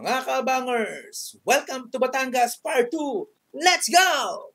Mga kabangers, welcome to Batangas Part 2. Let's go!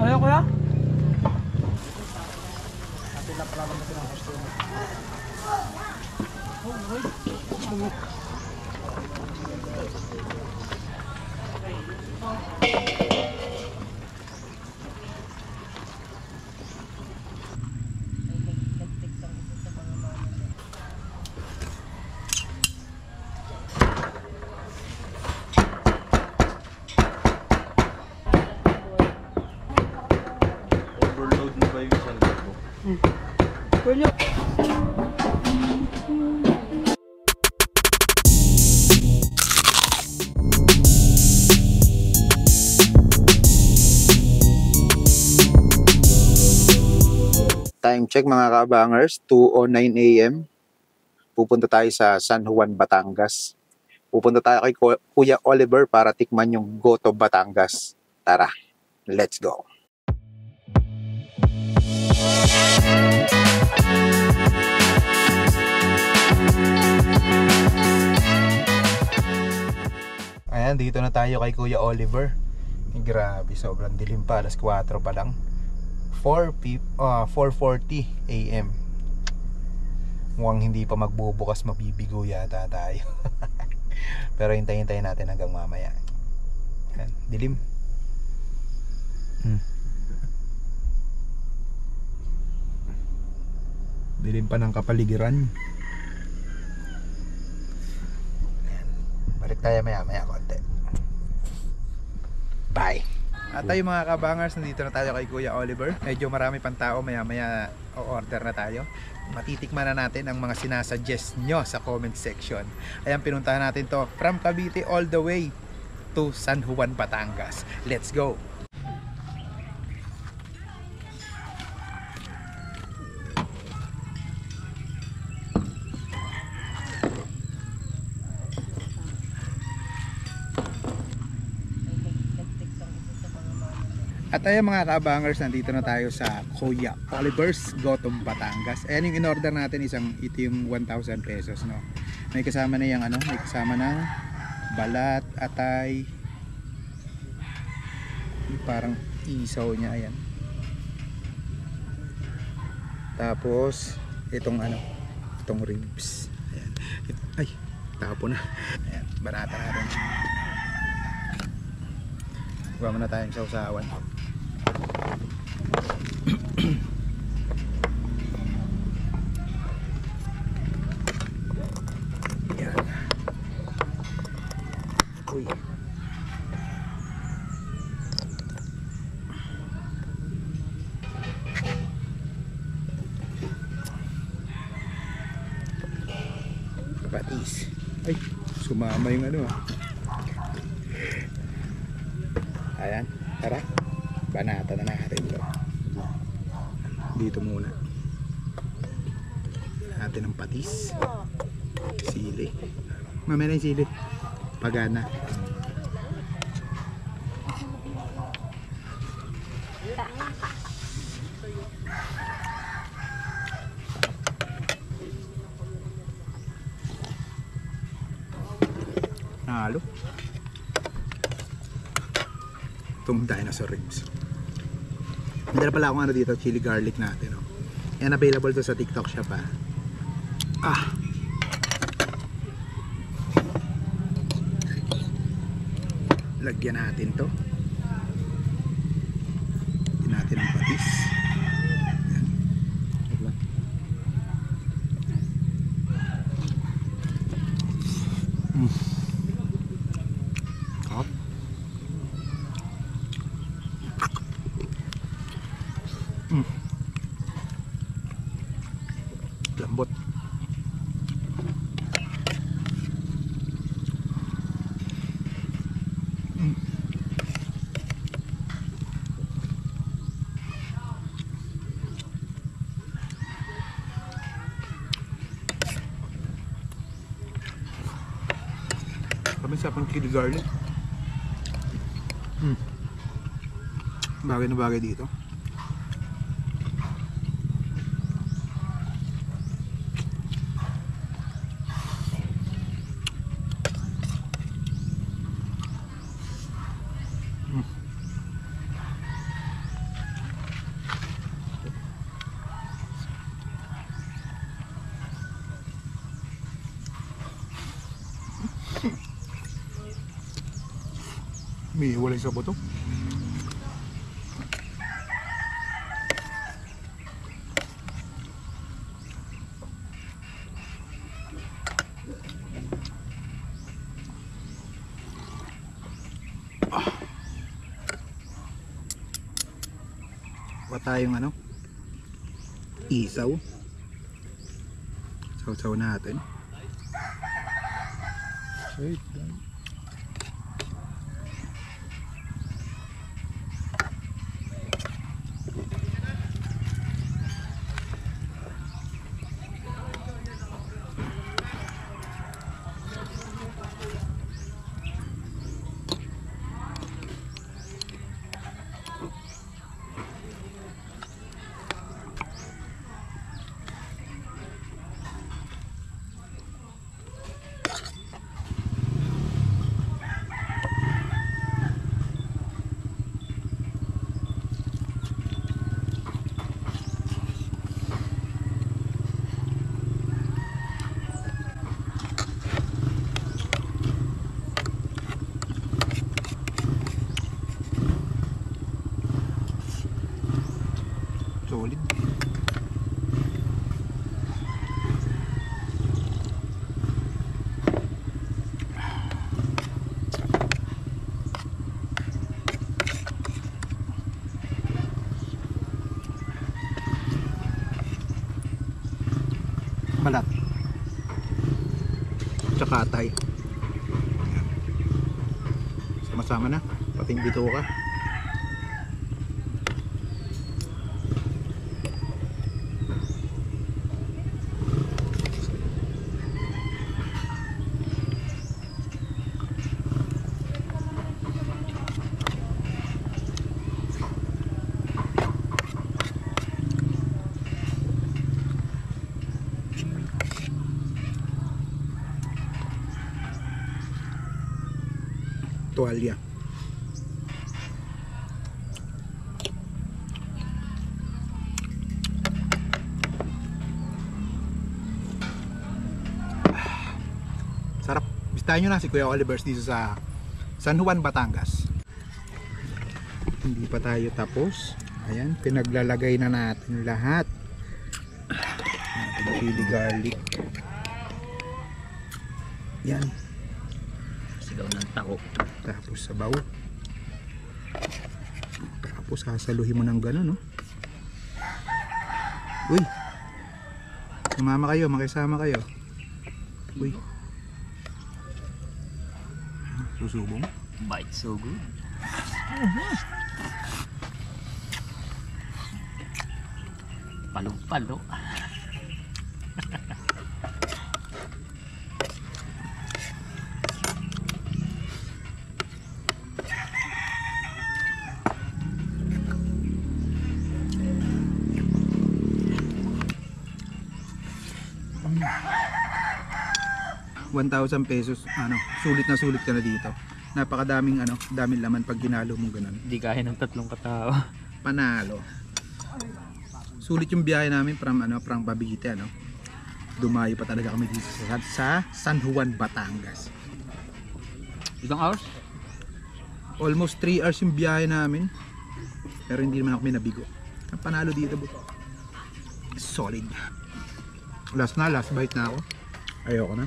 Ayaw ko ya? Atin lang pala natin ang customer. Overload na ba yung isang libo? Pwede. Time check mga kabangers, 2:09 AM. Pupunta tayo sa San Juan, Batangas. Pupunta tayo kay Kuya Oliver para tikman yung Goto Batangas. Tara, let's go! Ayan, dito na tayo kay Kuya Oliver. Grabe, sobrang dilim pa. Alas 4 pa lang. 4:40 AM. Mukhang hindi pa magbubukas, mabibigo yata tayo. Pero hintayin natin hanggang mamaya. Ayan, dilim. Dilim pa ng kapaligiran. Ayan. Balik tayo maya konti. Bye! At tayo mga kabangers, nandito na tayo kay Kuya Oliver. Medyo marami pang tao, maya o-order na tayo. Matitikman na natin ang mga sinasuggest nyo sa comment section. Ayan, pinuntahan natin to from Cavite all the way to San Juan, Batangas. Let's go! At ayun mga kabangers, nandito na tayo sa Kuya Oliver's Goto Batangas. Ayan yung in-order natin, ito yung 1,000 pesos, no. May kasama na yung may kasama ng balat, atay, parang isaw niya, ayan. Tapos itong itong ribs. Ayan. Ay, tapo na. Ayan, barata na rin. Huwag mo na tayong sausawan. Yan. Uy. Patis. Ay, sumama yung Ayan, tara. Banata na natin ito. Dito muna. Natin ang patis. Sili. Mamaya na yung sili. Pagana. Nalo. Pumunta tayo na sa ribs. May dala pala akong dito, chili garlic natin. Yan, available to sa TikTok shop . Lagyan natin to. Lagyan natin ang patis. Yan. Sarap. Lambot. Kami sa pang chili garlic. Bagay na bagay dito. May walay sa buto. Wa tayong ano? Isaw. Saw-saw natin. Wait. Solid. Balat. Tsaka atay. Sama-sama na. Pating bituka. Tuwalya. Sarap. Bistahan nyo na si Kuya Oliver's dito sa San Juan, Batangas. Hindi pa tayo tapos. Ayan, pinaglalagay na natin lahat. Ating chili garlic. Yan. Sigaw ng tako. Tapos sabaw. Tapos sasaluhin mo ng gano'n, no? Uy! Sumama kayo, makisama kayo. Uy! Susubong. Bite so good. Palong-palo. ₱1,000 pesos, ano, sulit na sulit ka na dito. Napakadaming ano, daming laman pag ginalo mo ganun. Hindi kaya ng 3 katao. Panalo. Sulit yung biyahe namin from ano, from Cavite, ano. Dumayo pa talaga kami dito sa San Juan, Batangas. Ilang hours? Almost 3 hours yung biyahe namin. Pero hindi naman ako may nabigo. Ang panalo dito, buto. Solid. Last bite na ako. Ayoko na.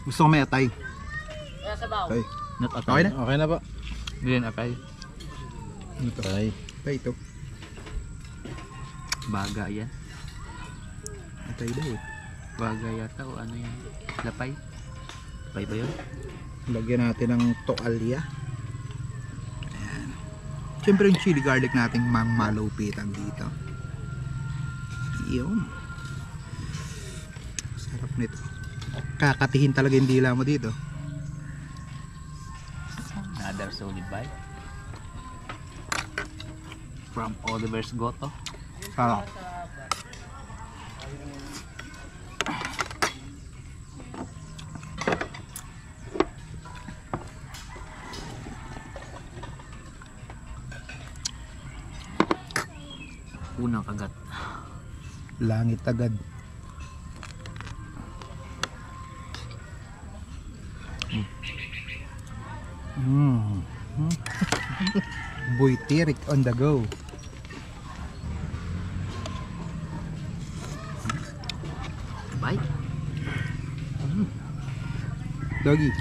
Gusto ko may atay. Okay. Not Okay na? Okay na po. Hindi yan akay. Ito. Tay. Atay ito. Baga yan. Atay daw eh. Baga yata o ano yan. Lapay. Lapay ba yun? Lagyan natin ng toalya. Ayan. Siyempre yung chili garlic nating malupitan dito. Yun. Sarap nito. Kakatihin talaga yung dila mo dito. Another solid bite. From Oliver's Goto. Sarap. Unang kagat. Langit agad. Boy tirik on the go. Bite. Doggy.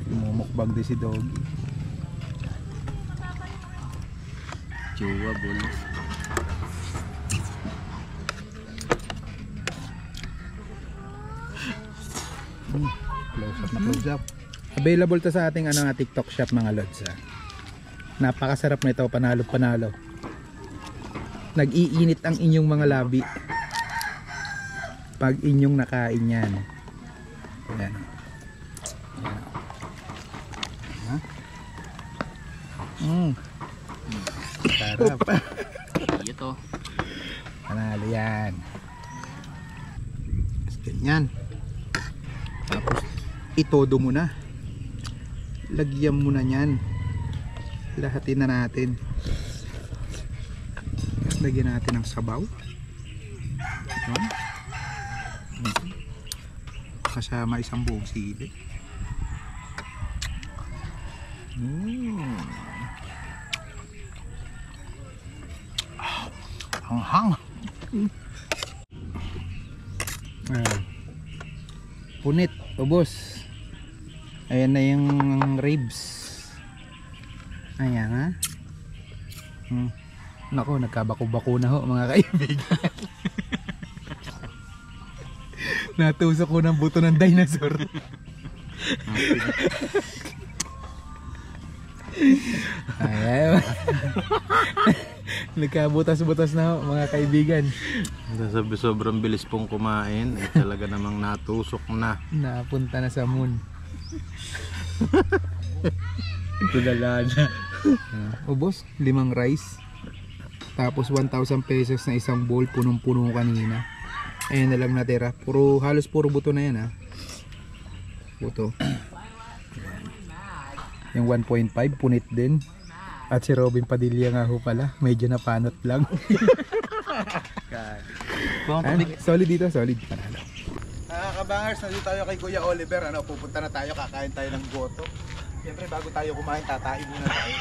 Mumukbang din si Doggy. Chewable. Close up na close up. Available to sa ating TikTok shop mga lods. Napakasarap nito, panalo. Nag-iinit ang inyong mga labi pag inyong nakain yan. Ayan. Sarap. Ito. Panalo yan. Ganyan. Tapos itodo mo na. Lagyan mo na yan. Lahatin na natin. Tapos lagyan natin ng sabaw. Ayan. Kasama isang buong sili. Hanghang. Punit, ubos. Ayan na yung ribs. Ayan ha. Nako, nagkabako-bako na ho mga kaibigan. Natusok ko ng buto ng dinosaur. Ayan. Nagkabutas-butas na ho mga kaibigan. Sabi sobrang bilis pong kumain. Eh, talaga namang natusok na. Napunta na sa moon. Tulala na. Ubos, 5 rice. Tapos 1,000 pesos na isang bowl, punong-puno kanina. Ayan na lang natira. Halos puro buto na yan ha. Buto. Yung 1.5 punit din. At si Robin Padilla nga ho pala, medyo napanot lang. Solid dito, solid. Panalo. Kabangers, nandito tayo kay Kuya Oliver. Pupunta na tayo, kakain tayo ng goto. Siyempre bago tayo kumain, tatain muna tayo.